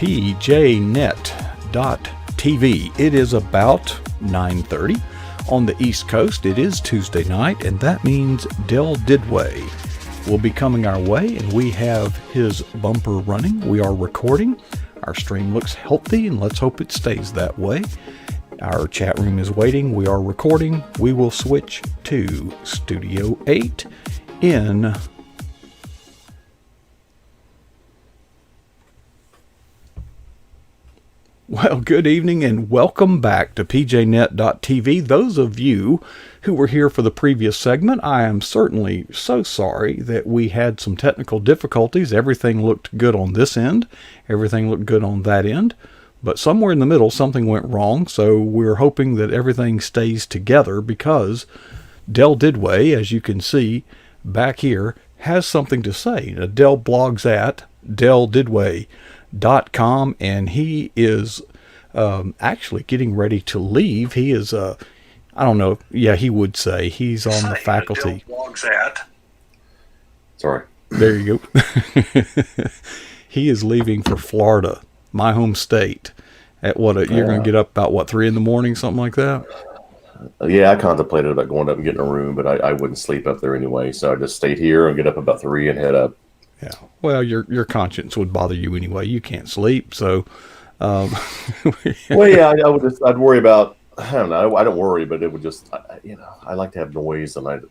pjnet.tv. It is about 9:30 on the East Coast. It is Tuesday night, and that means Del Didway will be coming our way, and we have his bumper running. We are recording. Our stream looks healthy, and let's hope it stays that way. Our chat room is waiting. We are recording. We will switch to Studio 8 in... Well, good evening and welcome back to pjnet.tv. Those of you who were here for the previous segment, I am certainly so sorry that we had some technical difficulties. Everything looked good on this end. Everything looked good on that end. But somewhere in the middle, something went wrong. So we're hoping that everything stays together because Del Didway, as you can see back here, has something to say. Del blogs at deldidway.com, and he is actually getting ready to leave. He is, I don't know, yeah, he would say he's on the faculty. Sorry. There you go. He is leaving for Florida, my home state, at you're going to get up about 3 in the morning, something like that? Yeah, I contemplated about going up and getting a room, but I wouldn't sleep up there anyway, so I just stayed here and get up about 3 and head up. Yeah. Well, your conscience would bother you anyway. You can't sleep, so. Well, yeah, I'd worry about. I don't know. I don't worry, but it would just. I like to have noise, and I'm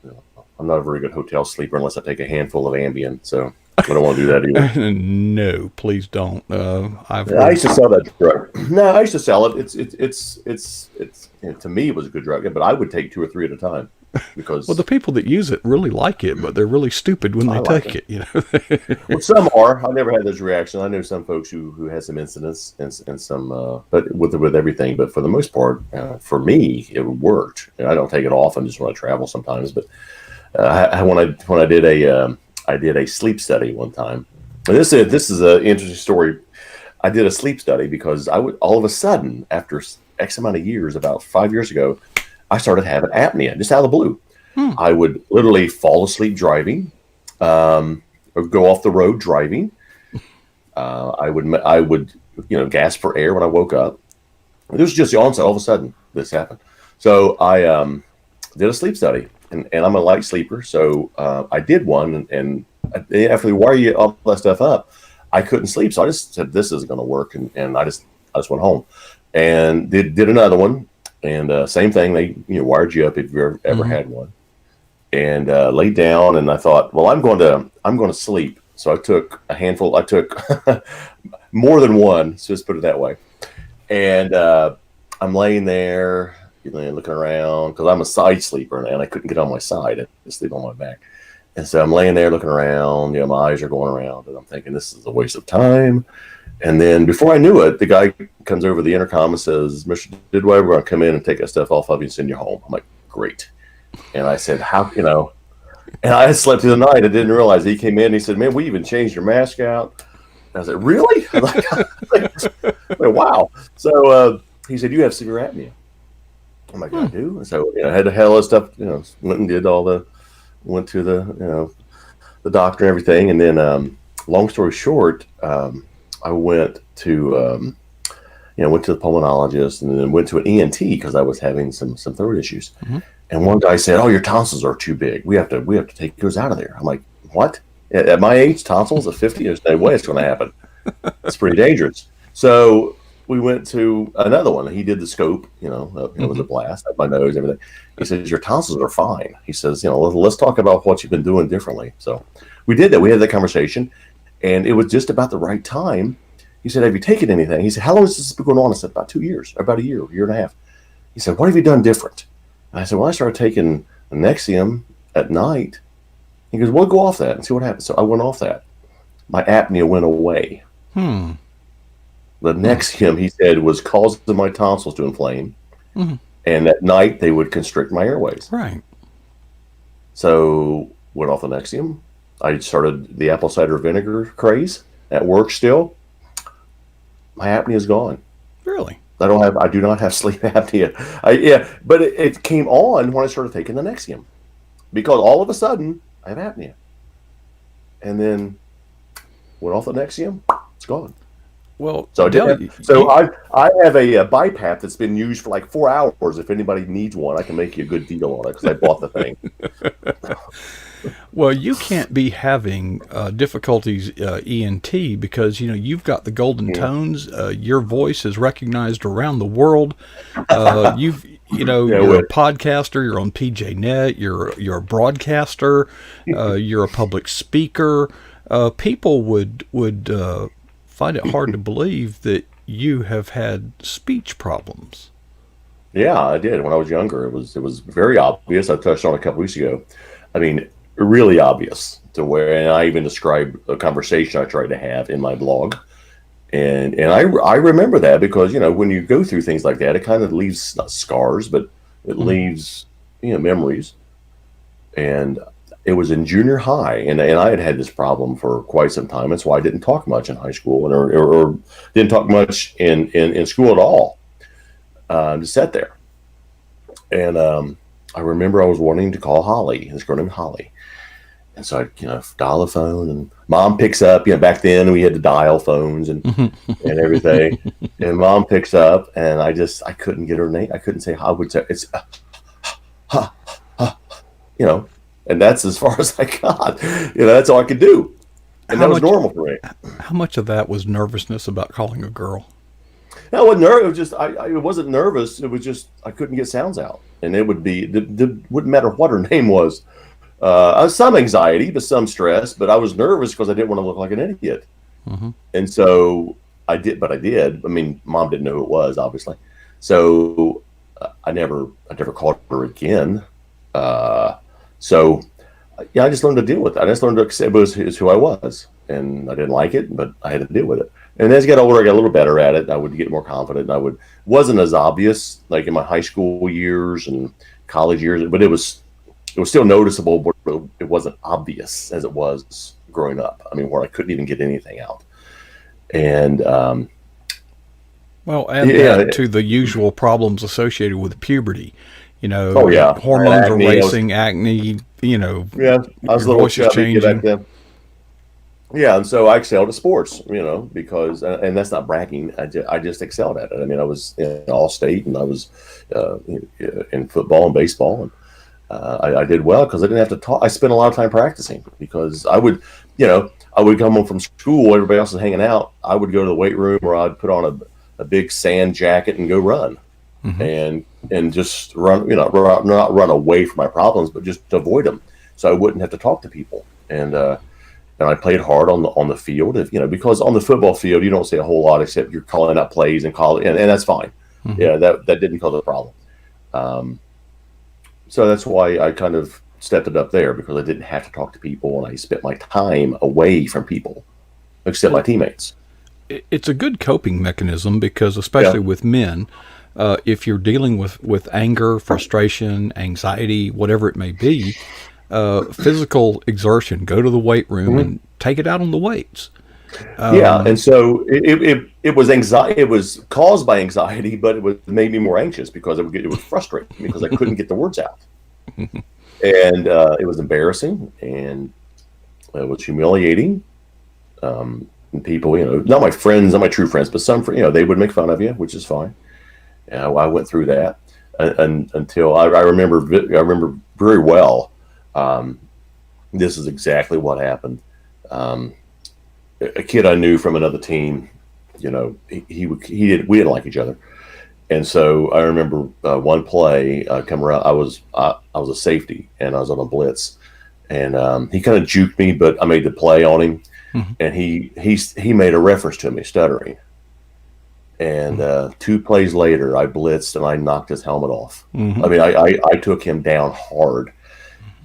not a very good hotel sleeper unless I take a handful of Ambien. So I don't want to do that either. No, please don't. I used to sell that drug. No, I used to sell it. It's to me it was a good drug, but I would take 2 or 3 at a time. Because well, the people that use it really like it, but they're really stupid when they take it. You know. Well, some are. I never had those reactions. I know some folks who had some incidents and some, but with everything. But for the most part, for me, it worked. I don't take it often just when I travel sometimes. But when I did a sleep study one time. And this is an interesting story. I did a sleep study because I would all of a sudden after X amount of years, about 5 years ago, I started having apnea, just out of the blue. I would literally fall asleep driving, or go off the road driving. I would gasp for air when I woke up. This was just the onset. All of a sudden, this happened. So I did a sleep study, and I'm a light sleeper. So I did one, and after they wire you all that stuff up, I couldn't sleep. So I just said, this isn't going to work, and I just went home and did another one. And same thing, they wired you up if you've ever had one, and laid down. And I thought, well, I'm going to sleep. So I took a handful. I took more than one. So let's put it that way. And I'm laying there, looking around because I'm a side sleeper, and I couldn't get on my side. I just sleep on my back. And so I'm laying there looking around. My eyes are going around, and I'm thinking this is a waste of time. And then before I knew it, the guy comes over the intercom and says, Mr. Didway, we're going to come in and take that stuff off of you and send you home. I'm like, great. And I said, how, and I slept through the night. I didn't realize he came in and he said, man, we even changed your mask out. And I said, really? I'm like, wow. So he said, you have severe apnea. I'm like, I do. And so I had to have all that stuff, went and did went to the doctor and everything. And then long story short, I went to the pulmonologist, and then went to an ENT because I was having some throat issues. Mm-hmm. And one guy said, "Oh, your tonsils are too big. We have to take those out of there." I'm like, "What? At my age, tonsils at 50? There's no way it's going to happen. It's pretty dangerous." So we went to another one. He did the scope. It was a blast at my nose, everything. He says, "Your tonsils are fine." He says, "Let's talk about what you've been doing differently." So we did that. We had that conversation. And it was just about the right time. He said, have you taken anything? He said, how long has this been going on? I said, about 2 years, about a year and a half. He said, what have you done different? And I said, well, I started taking Nexium at night. He goes, well, go off that and see what happens. So I went off that. My apnea went away. The Nexium, he said, was causing my tonsils to inflame. Mm-hmm. And at night, they would constrict my airways. Right. So went off the Nexium. I started the apple cider vinegar craze at work still. My apnea is gone. Really? I do not have sleep apnea. But it came on when I started taking the Nexium, because all of a sudden I have apnea. And then went off the Nexium, it's gone. Well, So I Dale, did. So I have a BiPAP that's been used for like 4 hours. If anybody needs one, I can make you a good deal on it because I bought the thing. well, you can't be having difficulties ENT because you've got the golden Yeah. tones. Your voice is recognized around the world. You've Yeah, you're a with podcaster. You're on PJNet. You're a broadcaster. You're a public speaker. People would find it hard to believe that you have had speech problems. Yeah, I did when I was younger. It was very obvious. I touched on it a couple weeks ago. I mean, really obvious to where, and I even described a conversation I tried to have in my blog. And I remember that because when you go through things like that, it kind of leaves not scars, but it Mm-hmm. leaves memories. And it was in junior high, and I had this problem for quite some time. That's why I didn't talk much in high school, or didn't talk much in school at all. Just sat there, and I remember I was wanting to call Holly, this girl named Holly. And so I, dial the phone, and mom picks up. Back then we had to dial phones and everything. And mom picks up, and I couldn't get her name. I couldn't say how I would say it's, ha, ha, and that's as far as I got. That's all I could do, and How that was much normal for me. how much of that was nervousness about calling a girl? I wasn't nervous. It was just I wasn't nervous. It was just I couldn't get sounds out, and it would be wouldn't matter what her name was. Some anxiety, but some stress. But I was nervous because I didn't want to look like an idiot. Mm-hmm. And so I did, but I did. I mean, mom didn't know who it was, obviously. So I never called her again. So yeah, I just learned to deal with it. I just learned to accept it was who I was, and I didn't like it, but I had to deal with it. And as I got older, I got a little better at it. I would get more confident, and wasn't as obvious like in my high school years and college years, but it was still noticeable, but it wasn't obvious as it was growing up. I mean, where I couldn't even get anything out. And Well, add yeah, that to the usual problems associated with puberty. oh Your yeah, I had hormones are acne. racing, acne. Yeah, I was Your a little voice is chubby back changing. then. Yeah, and so I excelled at sports, because, and that's not bragging. I just excelled at it. I mean, I was in all state, and I was in football and baseball, and I did well because I didn't have to talk. I spent a lot of time practicing because I would come home from school. Everybody else was hanging out. I would go to the weight room, or I'd put on a big sand jacket and go run, Hmm. and just run. Not run away from my problems, but just avoid them, so I wouldn't have to talk to people. And I played hard on the field, because on the football field you don't say a whole lot except you're calling out plays and and that's fine. Hmm. Yeah, that didn't cause a problem. Um, so that's why I kind of stepped it up there because I didn't have to talk to people and I spent my time away from people, except my Well, teammates. it's a good coping mechanism because, Yeah. especially with men, if you're dealing with anger, frustration, anxiety, whatever it may be, physical exertion, go to the weight room Mhm. and take it out on the weights. Yeah, and Um, so it was anxiety. It was caused by anxiety, but it made me more anxious because it would frustrate me because I couldn't get the words out, and it was embarrassing and it was humiliating. And people, not my friends, not my true friends, but some, they would make fun of you, which is fine. I went through that, and until I remember, I remember very well. Um, this is exactly what happened. Um, a kid I knew from another team, we didn't like each other, and so I remember one play come around. I was a safety, and I was on a blitz, and he kind of juked me, but I made the play on him, mhm, and he made a reference to me stuttering. And mhm, 2 plays later, I blitzed and I knocked his helmet off. I mhm. mean, I took him down hard,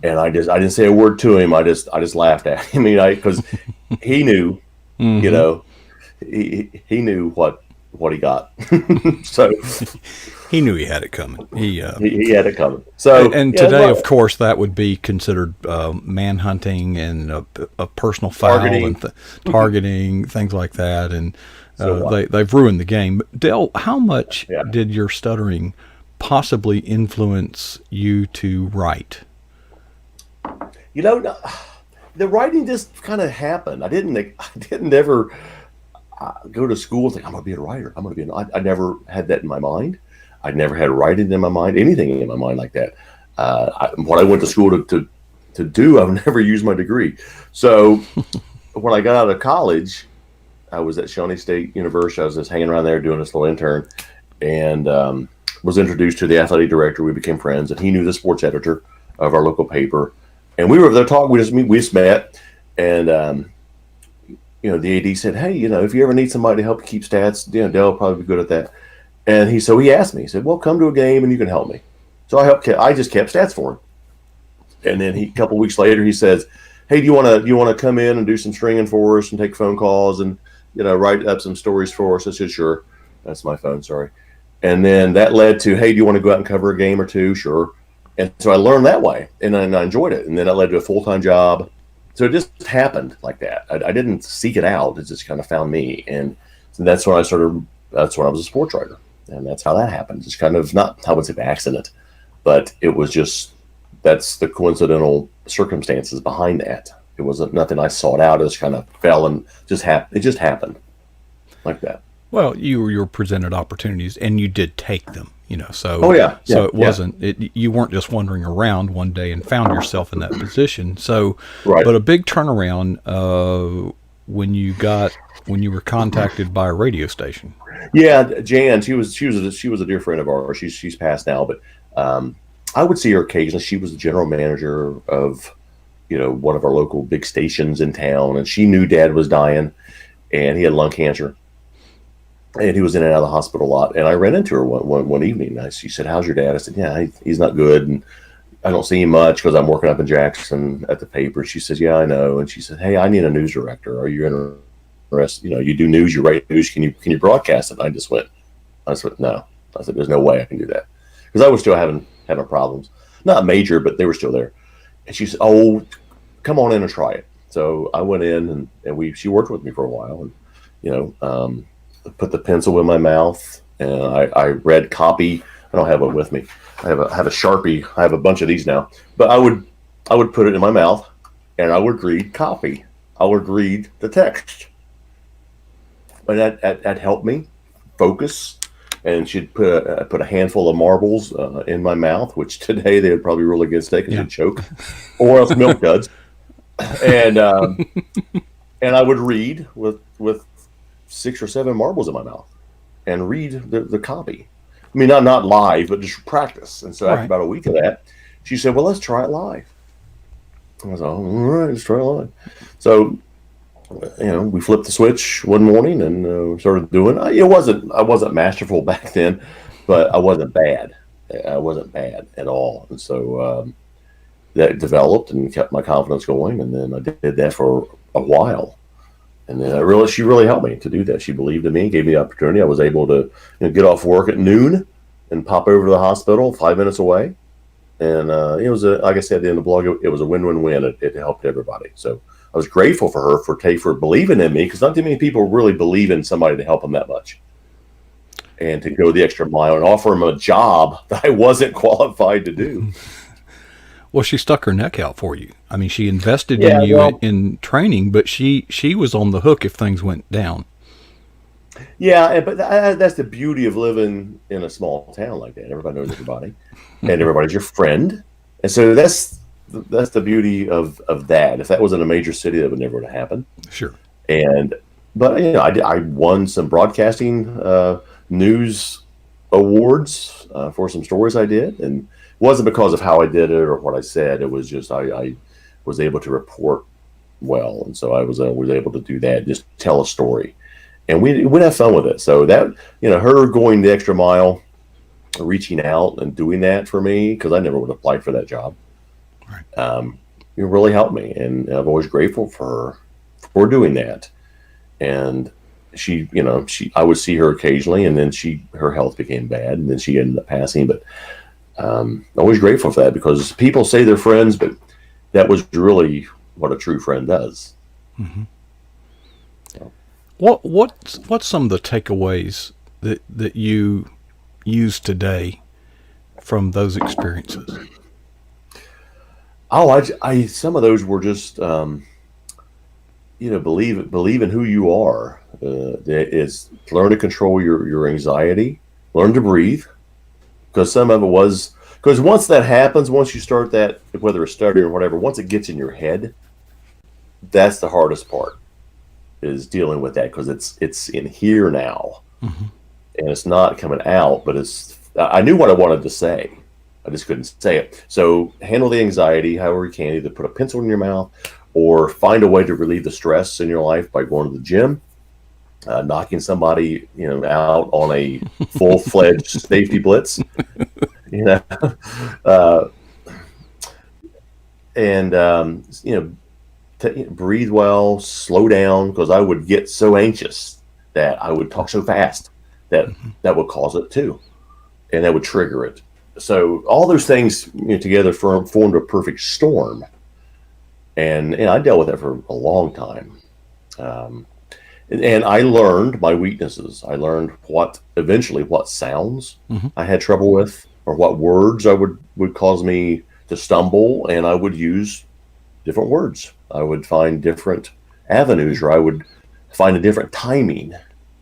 and I didn't say a word to him. I just laughed at him. I mean, because he knew, you Hmm. know, he knew what he got. So He knew he had it coming. he had it coming. So And yeah, today, of well, course, that would be considered manhunting and a personal foul and targeting. targeting, things like that. And So what? they've ruined the game. But Dell, how much Yeah. did your stuttering possibly influence you to write? No, the writing just kind of happened. I didn't ever. go to school and think I'm going to be a writer. I'm going to be I never had that in my mind. I never had writing in my mind, anything in my mind like that. What I went to school to do, I've never used my degree. So when I got out of college, I was at Shawnee State University. I was just hanging around there doing this little intern, and was introduced to the athletic director. We became friends, and he knew the sports editor of our local paper. And we were there talking. We just met, and the AD said, "Hey, if you ever need somebody to help you keep stats, Dale will probably be good at that." And he asked me. He said, "Well, come to a game and you can help me." So I just kept stats for him. And then a couple weeks later, he says, "Hey, do you want to come in and do some stringing for us and take phone calls and write up some stories for us?" I said, "Sure." That's my phone. Sorry. And then that led to, "Hey, do you want to go out and cover a game or two?" "Sure." And so I learned that way, and I enjoyed it. And then that led to a full-time job. So it just happened like that. I didn't seek it out. It just kind of found me. And so that's when I was a sports writer. And that's how that happened. It's kind of not, I would say, by accident, but it was just, that's the coincidental circumstances behind that. It wasn't nothing I sought out. It just kind of fell and just happened. It just happened like that. Well, you were presented opportunities and you did take them, so. Oh yeah. So it wasn't, you weren't just wandering around one day and found yourself in that position. So, right. But a big turnaround, when you were contacted by a radio station. Yeah. Jan, she was a dear friend of ours. She's passed now, but, I would see her occasionally. She was the general manager of, one of our local big stations in town, and she knew Dad was dying and he had lung cancer. And he was in and out of the hospital a lot. And I ran into her one evening. She said, "How's your dad?" I said, "Yeah, he's not good. And I don't see him much because I'm working up in Jackson at the paper." She says, "Yeah, I know." And she said, "Hey, I need a news director. Are you interested? You do news, you write news. Can you broadcast it?" I just went, "No." I said, "There's no way I can do that." Because I was still having problems. Not major, but they were still there. And she said, "Oh, come on in and try it." So I went in and she worked with me for a while. And, put the pencil in my mouth, and I read copy. I don't have one with me. I have a Sharpie. I have a bunch of these now. But I would put it in my mouth, and I would read copy. I would read the text, and that helped me focus. And she'd put a handful of marbles in my mouth, which today they would probably rule against it because you'd choke, or else milk duds. And and I would read with 6 or 7 marbles in my mouth and read the copy. I mean, not live, but just practice. And so after about a week of that, she said, "Well, let's try it live." I was like, "All right, let's try it live." So, we flipped the switch one morning and started doing. I wasn't masterful back then, but I wasn't bad. I wasn't bad at all. And so that developed and kept my confidence going. And then I did that for a while. And then she really helped me to do that. She believed in me, gave me the opportunity. I was able to get off work at noon and pop over to the hospital 5 minutes away. And it was like I said at the end of the blog, it was a win-win-win. It helped everybody. So I was grateful for her for believing in me, because not too many people really believe in somebody to help them that much. And to go the extra mile and offer them a job that I wasn't qualified to do. Well, she stuck her neck out for you. I mean, she invested in you in training, but she was on the hook if things went down. Yeah, but that's the beauty of living in a small town like that. Everybody knows everybody, and everybody's your friend. And so that's the beauty of that. If that was in a major city, that would never have happened. Sure. But I won some broadcasting news awards for some stories I did, and it wasn't because of how I did it or what I said. It was just I was able to report well, and so I was able to do that, just tell a story, and we'd have fun with it. So that her going the extra mile, reaching out and doing that for me, because I never would have applied for that job. Right. It really helped me, and I'm always grateful for her for doing that. And she, I would see her occasionally, and then her health became bad, and then she ended up passing. But always grateful for that, because people say they're friends, but that was really what a true friend does. Mm-hmm. So. What's some of the takeaways that you use today from those experiences? Oh, some of those were just, believe in who you are. Is learn to control your anxiety, learn to breathe, because some of it was because once that happens, once you start that, whether it's studying or whatever, once it gets in your head, that's the hardest part is dealing with that because it's in here now, and it's not coming out. But I knew what I wanted to say, I just couldn't say it. So handle the anxiety however you can. Either put a pencil in your mouth or find a way to relieve the stress in your life by going to the gym, knocking somebody out on a full-fledged safety blitz, uh, and breathe well, slow down, because I would get so anxious that I would talk so fast that would cause it too, and that would trigger it. So all those things together formed a perfect storm, and I dealt with that for a long time. And I learned my weaknesses. I learned what sounds I had trouble with, or what words would cause me to stumble, and I would use different words. I would find different avenues, or I would find a different timing,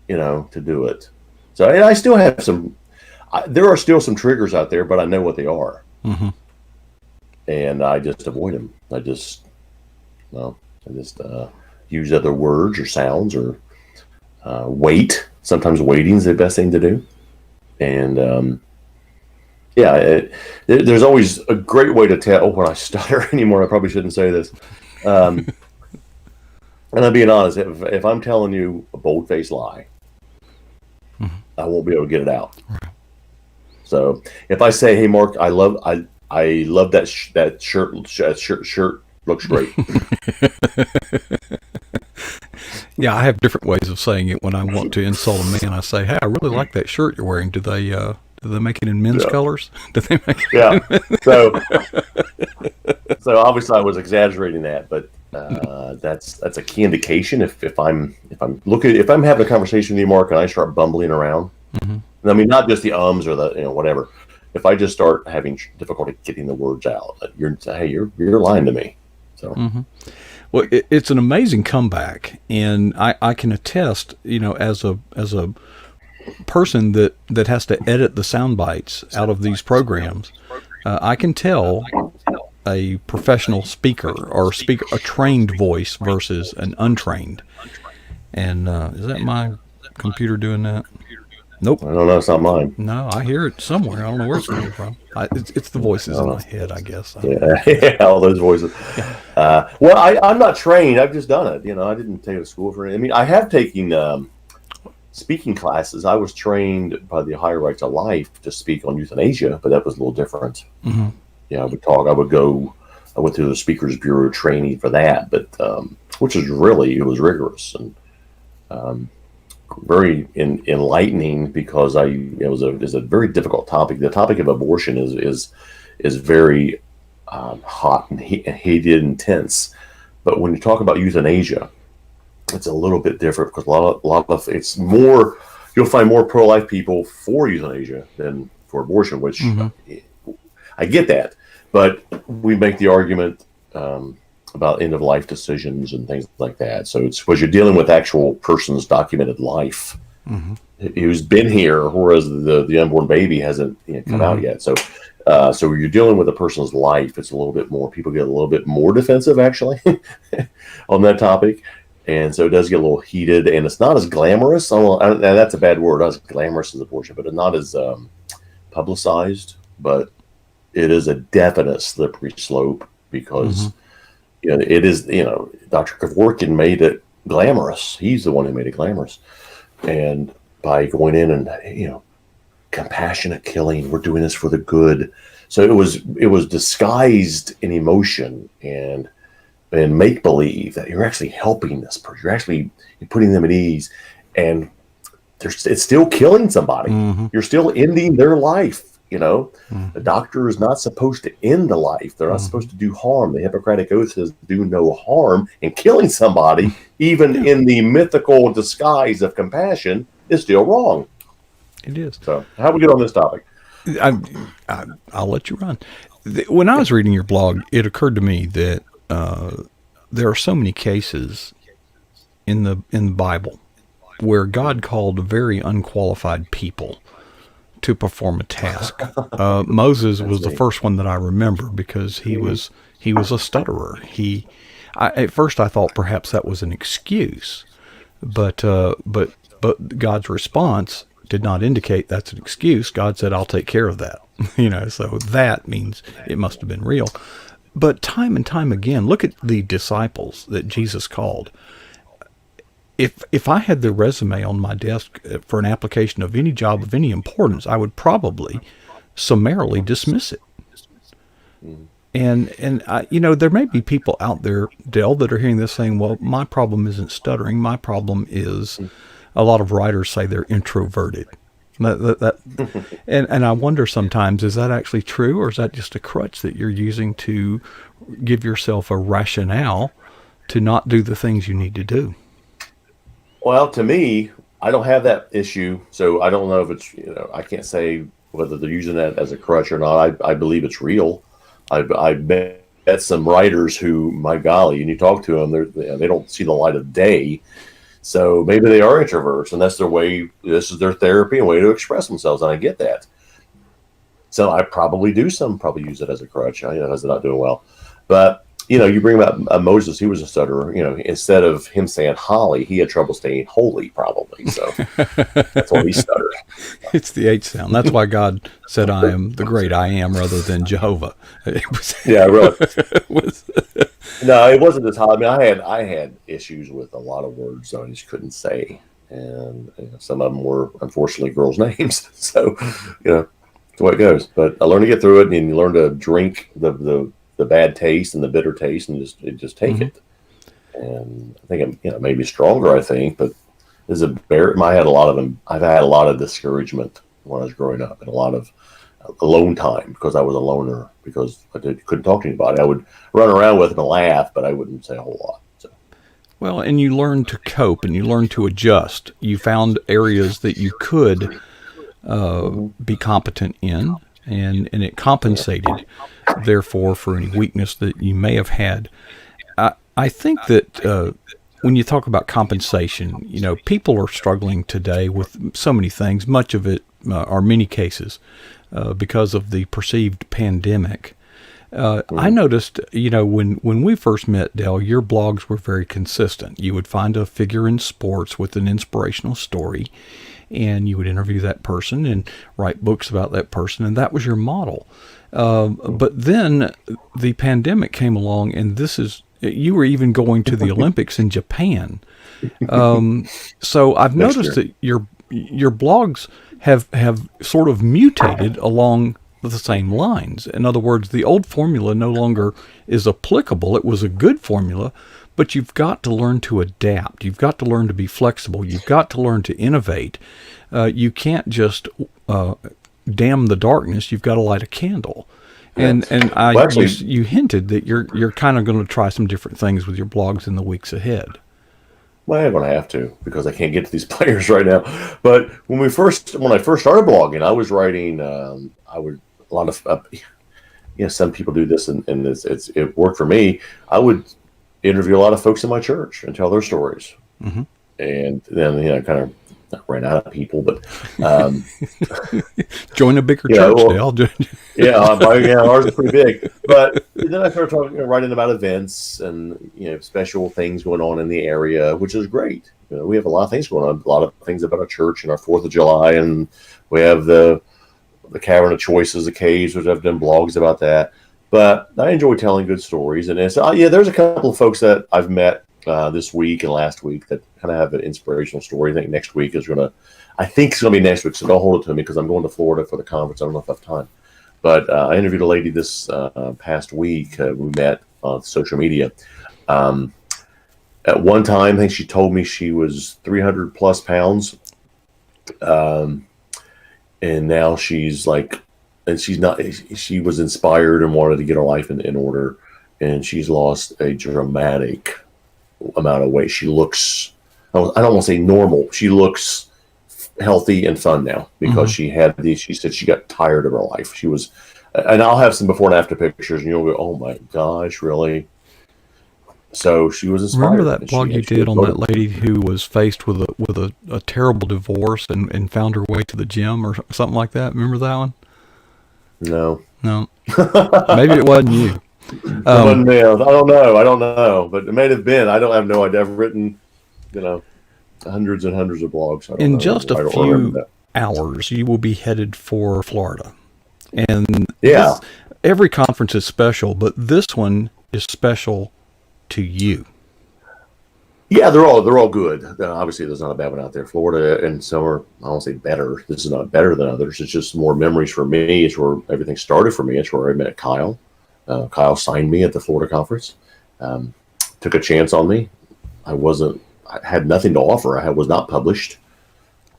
to do it. So, and I still have there are still some triggers out there, but I know what they are, and I just avoid them. I just use other words or sounds, or wait. Sometimes waiting is the best thing to do. And there's always a great way to tell when I stutter anymore. I probably shouldn't say this. And I'm being honest, if I'm telling you a bold-faced lie, I won't be able to get it out. Right. So if I say, "Hey, Mark, I love that shirt looks great." Yeah, I have different ways of saying it when I want to insult a man. I say, "Hey, I really like that shirt you're wearing. Do they make it in men's colors?" Do they make it? Yeah. So obviously I was exaggerating that, but that's a key indication if I'm having a conversation with you, Mark, and I start bumbling around. I mean, not just the ums or the whatever. If I just start having difficulty getting the words out, you're lying to me. So. Well, it's an amazing comeback, and I can attest, as a person that has to edit the sound bites out of these programs, I can tell a professional speaker or a trained voice versus an untrained. And is that my computer doing that? Nope. I don't know. It's not mine. No, I hear it somewhere. I don't know where it's coming from. It's the voices in my head, I guess. Yeah, all those voices. Well, I'm not trained. I've just done it. I didn't take it to school for it. I mean, I have taken speaking classes. I was trained by the Ohio Right to Life to speak on euthanasia, but that was a little different. Yeah, I would talk. I went through the Speakers Bureau training for that, but which was it was rigorous and very enlightening, because it was a very difficult topic. The topic of abortion is very hot and heated, intense. But when you talk about euthanasia, it's a little bit different, because a lot of it's more. You'll find more pro-life people for euthanasia than for abortion, which I get that. But we make the argument about end-of-life decisions and things like that. So it's because you're dealing with actual person's documented life who's been here, whereas the unborn baby hasn't come out yet. So so you're dealing with a person's life. It's a little bit more. People get a little bit more defensive, actually, on that topic. And so it does get a little heated, and it's not as glamorous. And that's a bad word. Not as glamorous as abortion, but it's not as publicized. But it is a definite slippery slope, because it is. Dr. Kevorkian made it glamorous. He's the one who made it glamorous, and by going in and compassionate killing, we're doing this for the good. So it was disguised in emotion and make believe that you're actually helping this person. You're actually putting them at ease, and it's still killing somebody. You're still ending their life. The doctor is not supposed to end the life. They're not supposed to do harm. The Hippocratic Oath says do no harm, and killing somebody, even in the mythical disguise of compassion, is still wrong. It is. So how do we get on this topic? I'll let you run. When I was reading your blog, it occurred to me that there are so many cases in the Bible where God called very unqualified people to perform a task. Moses That's was the neat. first one that I remember because he was a stutterer. At first I thought perhaps that was an excuse, but God's response did not indicate that's an excuse. God said, "I'll take care of that." So that means it must have been real. But time and time again, look at the disciples that Jesus called. If I had the resume on my desk for an application of any job of any importance, I would probably summarily dismiss it. And there may be people out there, Dell, that are hearing this saying, "Well, my problem isn't stuttering. My problem is," a lot of writers say they're introverted. And I wonder sometimes, is that actually true, or is that just a crutch that you're using to give yourself a rationale to not do the things you need to do? Well, to me, I don't have that issue, so I don't know if it's, I can't say whether they're using that as a crutch or not. I believe it's real. I've met some writers who, my golly, and you talk to them, they don't see the light of day. So maybe they are introverts, and that's their way. This is their therapy and way to express themselves, and I get that. So I probably probably use it as a crutch, because they're not doing well. But you bring about Moses. He was a stutterer. Instead of him saying holly, he had trouble saying holy, probably. So that's why he stuttered. It's the H sound. That's why God said, "I am the great I am," rather than Jehovah. Yeah, really. No, it wasn't as hard. I mean, I had issues with a lot of words that I just couldn't say, and some of them were unfortunately girls' names. So, that's the way it goes. But I learned to get through it, and you learn to drink the bad taste and the bitter taste, and just take it. And I think it made me stronger. I think, but there's I had a lot of them. I've had a lot of discouragement when I was growing up, and a lot of alone time because I was a loner, because I couldn't talk to anybody. I would run around with them and laugh, but I wouldn't say a whole lot. So. Well, and you learn to cope and you learn to adjust. You found areas that you could be competent in, and it compensated, therefore, for any weakness that you may have had. I think that when you talk about compensation, people are struggling today with so many things. Much of it, or many cases, because of the perceived pandemic. I noticed, when we first met, Dell, your blogs were very consistent. You would find a figure in sports with an inspirational story, and you would interview that person and write books about that person, and that was your model. But then the pandemic came along, and you were even going to the Olympics in Japan. So I've noticed that your blogs have sort of mutated along the same lines. In other words, the old formula no longer is applicable. It was a good formula, but you've got to learn to adapt. You've got to learn to be flexible. You've got to learn to innovate. You can't just damn the darkness. You've got to light a candle. And you hinted that you're kind of going to try some different things with your blogs in the weeks ahead. Well, I'm going to have to, because I can't get to these players right now. But when I first started blogging, I was writing. Some people do this, and it worked for me. I would interview a lot of folks in my church and tell their stories, and then kind of ran out of people, but join a bigger church, Dale. Ours is pretty big. But then I started writing about events and special things going on in the area, which is great. We have a lot of things going on, a lot of things about our church and our 4th of July, and we have the Cavern of Choices, the caves, which I've done blogs about that. But I enjoy telling good stories, and there's a couple of folks that I've met this week and last week that kind of have an inspirational story. I think next week it's going to be next week, so don't hold it to me because I'm going to Florida for the conference. I don't know if I have time. But I interviewed a lady this past week. We met on social media. At one time, I think she told me she was 300 plus pounds. And now she's she was inspired and wanted to get her life in order. And she's lost a dramatic amount of weight. She looks, I don't want to say normal. She looks healthy and fun now because she said she got tired of her life. She was, and I'll have some before and after pictures and you'll go, oh my gosh, really? So she was inspired. Remember that and blog you she did on that wrote- lady who was faced with a terrible divorce and found her way to the gym or something like that? Remember that one? No. No. Maybe it wasn't you. It wasn't me. I don't know. But it may have been. I have no idea. I've written, hundreds and hundreds of blogs. I don't In know. just I a don't remember few that. hours, you will be headed for Florida. And Yeah. every conference is special, but this one is special to you. Yeah, they're all good. Obviously, there's not a bad one out there. Florida and some are, I won't say better. This is not better than others. It's just more memories for me. It's where everything started for me. It's where I met Kyle. Kyle signed me at the Florida conference. Took a chance on me. I had nothing to offer. I was not published,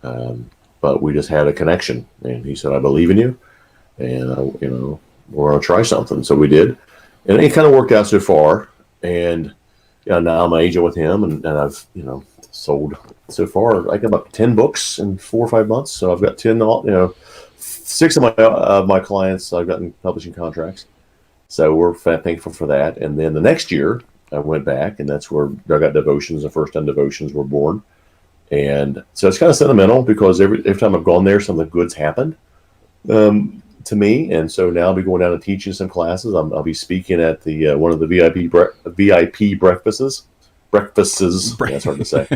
but we just had a connection. And he said, "I believe in you, and we're gonna try something." So we did, and it kind of worked out so far. And now I'm an agent with him, and I've sold so far. I got about 10 books in 4 or 5 months. So I've got 10. 6 of my clients I've gotten publishing contracts. So we're thankful for that. And then the next year I went back, and that's where I got devotions. The first time devotions were born. And so it's kind of sentimental because every time I've gone there, something good's happened to me. And so now I'll be going down and teaching some classes. I'll be speaking at the one of the VIP breakfasts. That's hard to say.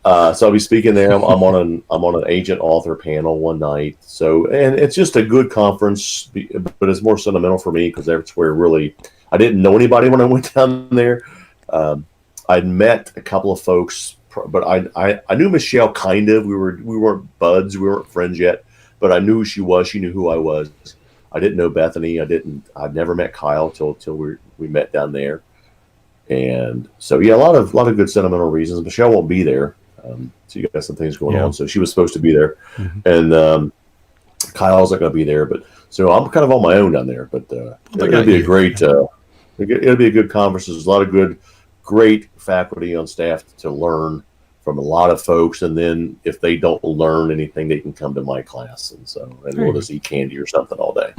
So I'll be speaking there. I'm on an agent author panel one night. So, and it's just a good conference, but it's more sentimental for me because that's where really I didn't know anybody when I went down there. I'd met a couple of folks, but I knew Michelle kind of. We weren't buds. We weren't friends yet, but I knew who she was. She knew who I was. I didn't know Bethany. I'd never met Kyle till we met down there. And so, yeah, a lot of good sentimental reasons. Michelle won't be there. So you got some things going on. So she was supposed to be there. Mm-hmm. And Kyle's not going to be there. But so I'm kind of on my own down there. But it'll be a great, it'll be a good conference. There's a lot of great faculty on staff to learn from a lot of folks. And then if they don't learn anything, they can come to my class. And we'll just eat candy or something all day.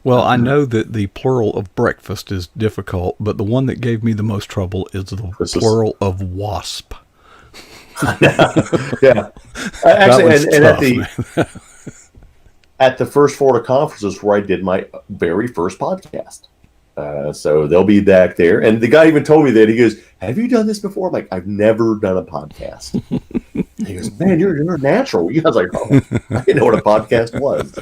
Well, I know that the plural of breakfast is difficult, but the one that gave me the most trouble is the plural of wasp. Yeah. Actually, and at the first Florida conference is where I did my very first podcast. So they'll be back there. And the guy even told me that. He goes, "Have you done this before?" I'm like, "I've never done a podcast." He goes, "Man, you're natural." I was like, "Oh, I didn't know what a podcast was."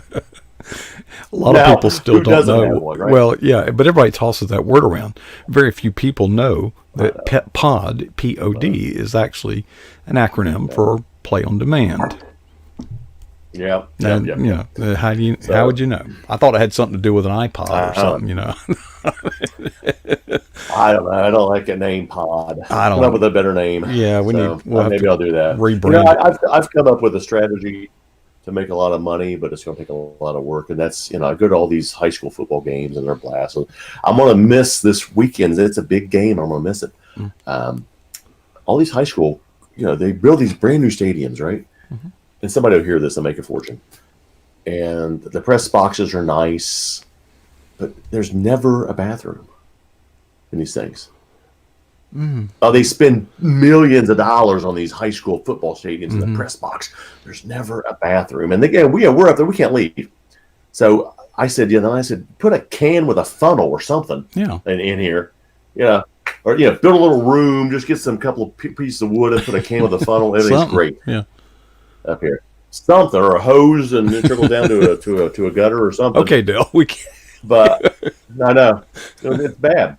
A lot of people still don't know. One, right? Well, yeah, but everybody tosses that word around. Very few people know that POD, P-O-D, is actually an acronym for Play on Demand. Yeah. How would you know? I thought it had something to do with an iPod or something, I don't know. I don't like a name pod. I don't come up with a better name. Yeah, maybe I'll do that. Rebrand. I've come up with a strategy to make a lot of money, but it's going to take a lot of work. And that's, I go to all these high school football games and they're blast. So I'm going to miss this weekend. It's a big game. I'm going to miss it. All these high school, they build these brand new stadiums, right? Mm-hmm. And somebody will hear this and make a fortune. And the press boxes are nice, but there's never a bathroom in these things. Mm. They spend millions of dollars on these high school football stadiums in the press box. There's never a bathroom. And again, we're up there. We can't leave. So I said, put a can with a funnel or something in here. Or, build a little room. Just get some couple of pieces of wood and put a can with a funnel. Everything's great. Yeah. Up here. Something, or a hose and it trickle down to a gutter or something. Okay, Dale. We can't. But I know. It's bad.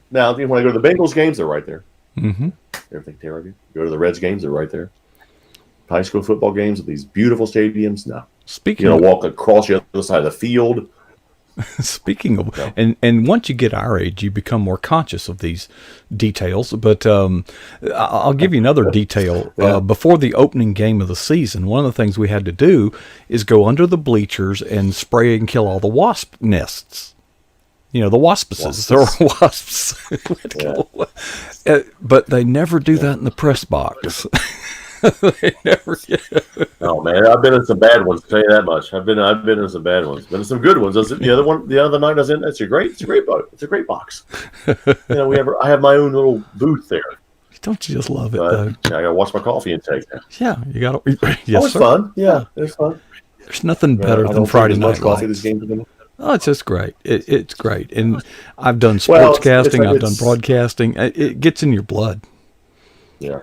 Now, if you want to go to the Bengals games, they're right there. Mm-hmm. Everything care of you. Go to the Reds games, they're right there. High school football games at these beautiful stadiums, no. Walk across the other side of the field. Speaking of, and once you get our age, you become more conscious of these details. But I'll give you another detail. Before the opening game of the season, one of the things we had to do is go under the bleachers and spray and kill all the wasp nests. The waspices. There are wasps. But they never do that in the press box. They never get. Oh man, I've been in some bad ones. I'll tell you that much. I've been in some bad ones. Been in some good ones. The other night I was in. It's a great boat. It's a great box. I have my own little booth there. Don't you just love it, But though? I gotta watch my coffee intake now. Yeah, you got to. Yes, It's sir. fun. Yeah, it's fun. There's nothing better I than don't Friday drink night as much coffee lights. this game today. Oh, it's just great. It's great. And I've done Well, sportscasting. I've done broadcasting. It gets in your blood. Yeah,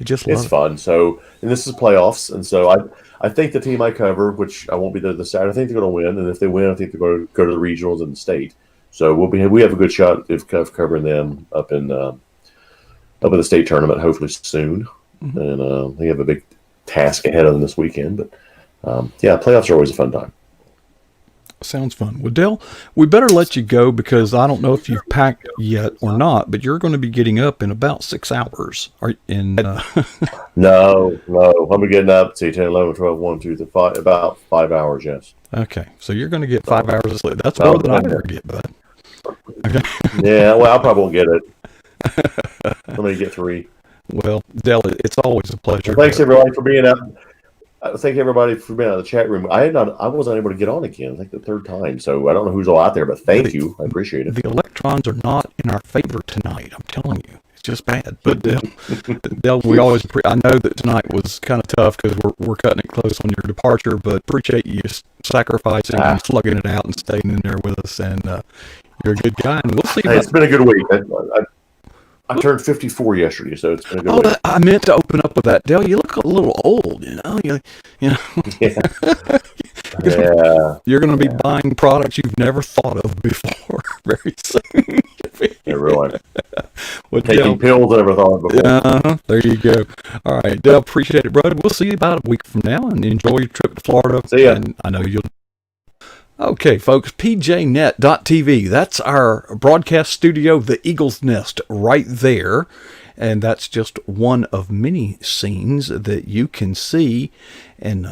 You just it's love it. fun. So, and this is playoffs, and so I think the team I cover, which I won't be there this Saturday, I think they're going to win, and if they win, I think they're going to go to the regionals in the state. So we have a good shot of covering them up in the state tournament, hopefully soon. Mm-hmm. And they have a big task ahead of them this weekend. But yeah, playoffs are always a fun time. Sounds fun. Well, Dale, we better let you go because I don't know if you've packed yet or not, but you're going to be getting up in about 6 hours. No. I'm getting up, 10, 11, 12, 1, 2, 3, 5, about 5 hours, yes. Okay, so you're going to get 5 hours of sleep. That's more than I ever get, bud. Okay. Yeah, well, I probably won't get it. I'm going to get 3. Well, Dale, it's always a pleasure. Thanks, everybody, for being out. Thank everybody for being out of the chat room. I wasn't able to get on again. I think the 3rd time. So I don't know who's all out there, but thank you. I appreciate it. The electrons are not in our favor tonight. I'm telling you, it's just bad. But Dale, we always. I know that tonight was kind of tough because we're cutting it close on your departure, but appreciate you sacrificing and slugging it out and staying in there with us. And you're a good guy, and we'll see. Hey, it's been a good week. I turned 54 yesterday, so it's been a good week. I meant to open up with that. Dale, you look a little old, you know. Yeah. You're going to be buying products you've never thought of before very soon. Yeah, really. Well, Taking pills I never thought of before. There you go. All right, Dale, appreciate it, brother. We'll see you about a week from now, and enjoy your trip to Florida. See ya. And I know you'll. Okay, folks, pjnet.tv. That's our broadcast studio, the Eagle's Nest, right there. And that's just one of many scenes that you can see. And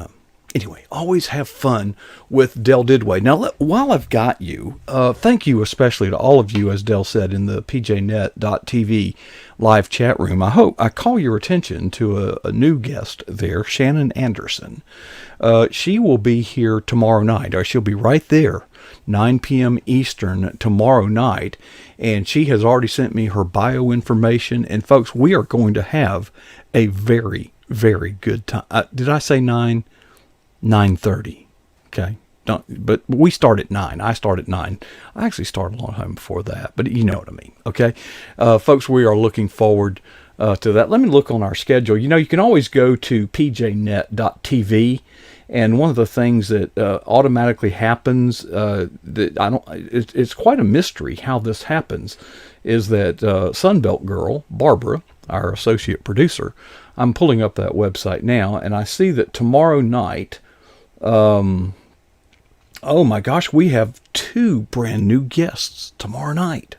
anyway, always have fun with Del Didway. Now, while I've got you, thank you especially to all of you, as Del said, in the pjnet.tv live chat room. I call your attention to a new guest there, Shannon Anderson. She will be here tomorrow night, or she'll be right there, 9 p.m. Eastern tomorrow night, and she has already sent me her bio information. And folks, we are going to have a very, very good time. Did I say 9? 9:30. Okay. But we start at 9. I start at 9. I actually started a long time before that, but you know what I mean. Okay. Folks, we are looking forward to that. Let me look on our schedule. You can always go to pjnet.tv, and one of the things that automatically happens it's quite a mystery how this happens, is that Sunbelt Girl Barbara, our associate producer, I'm pulling up that website now, and I see that tomorrow night, oh my gosh, we have 2 brand new guests tomorrow night.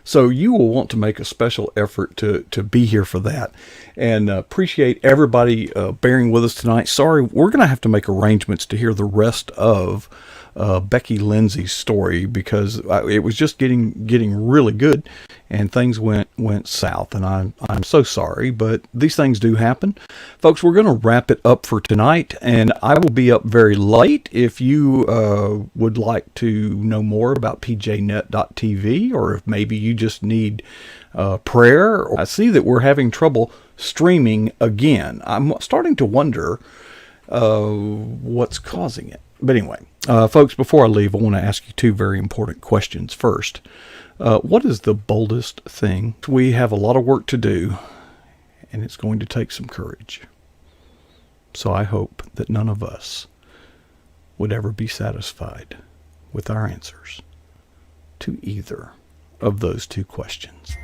So you will want to make a special effort to be here for that. And appreciate everybody bearing with us tonight. Sorry, we're going to have to make arrangements to hear the rest of Becky Lindsay's story, because it was just getting really good, and things went south, and I'm so sorry, but these things do happen. Folks, we're going to wrap it up for tonight, and I will be up very late. If you would like to know more about pjnet.tv, or if maybe you just need prayer. I see that we're having trouble streaming again. I'm starting to wonder what's causing it. But anyway, folks, before I leave, I want to ask you 2 very important questions. First, what is the boldest thing? We have a lot of work to do, and it's going to take some courage. So I hope that none of us would ever be satisfied with our answers to either of those 2 questions.